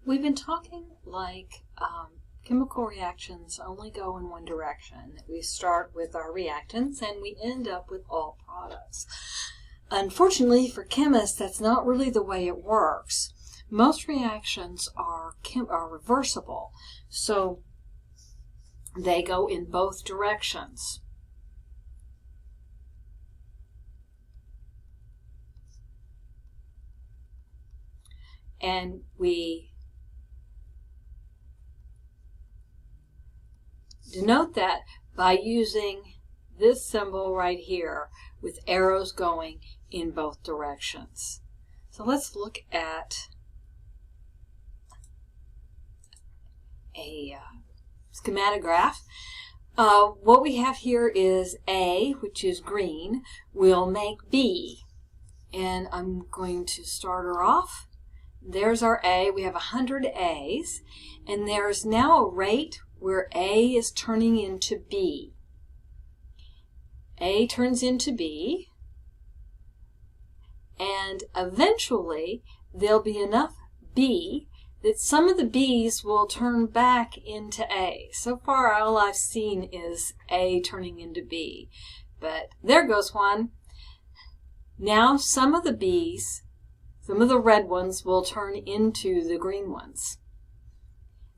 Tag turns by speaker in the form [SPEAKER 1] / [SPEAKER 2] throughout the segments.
[SPEAKER 1] We've been talking like chemical reactions only go in one direction. We start with our reactants and we end up with all products. Unfortunately for chemists, that's not really the way it works. Most reactions are reversible, so they go in both directions. And we denote that by using this symbol right here with arrows going in both directions. So let's look at a schematic graph. What we have here is A, which is green, will make B. And I'm going to start her off. There's our A. We have 100 A's. And there's now a rate where A is turning into B. A turns into B. And eventually, there'll be enough B that some of the B's will turn back into A. So far, all I've seen is A turning into B. But there goes one. Now some of the B's, some of the red ones, will turn into the green ones.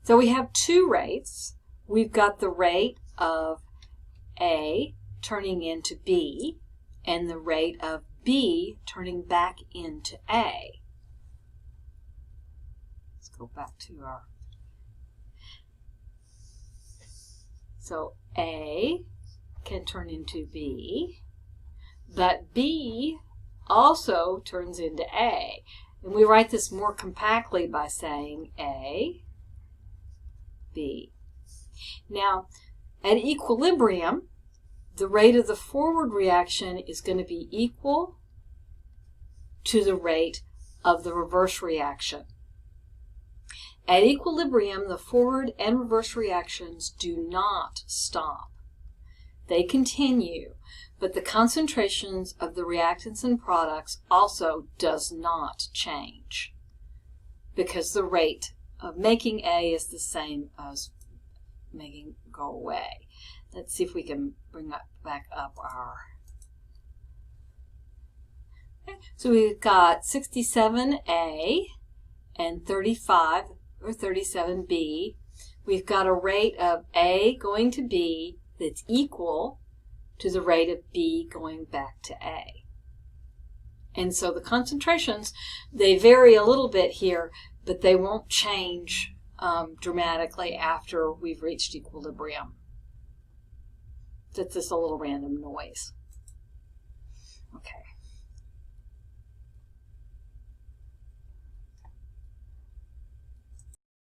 [SPEAKER 1] So we have two rates. We've got the rate of A turning into B and the rate of B turning back into A. Let's go back to our... So A can turn into B, but B also turns into A. And we write this more compactly by saying A, B. Now, at equilibrium, the rate of the forward reaction is going to be equal to the rate of the reverse reaction. At equilibrium, the forward and reverse reactions do not stop. They continue, but the concentrations of the reactants and products also does not change because the rate of making A is the same as making go away. Let's see if we can bring back up our... Okay. So we've got 67A and 35 or 37B. We've got a rate of A going to B that's equal to the rate of B going back to A. And so the concentrations, they vary a little bit here, but they won't change dramatically after we've reached equilibrium. That's just a little random noise. Okay.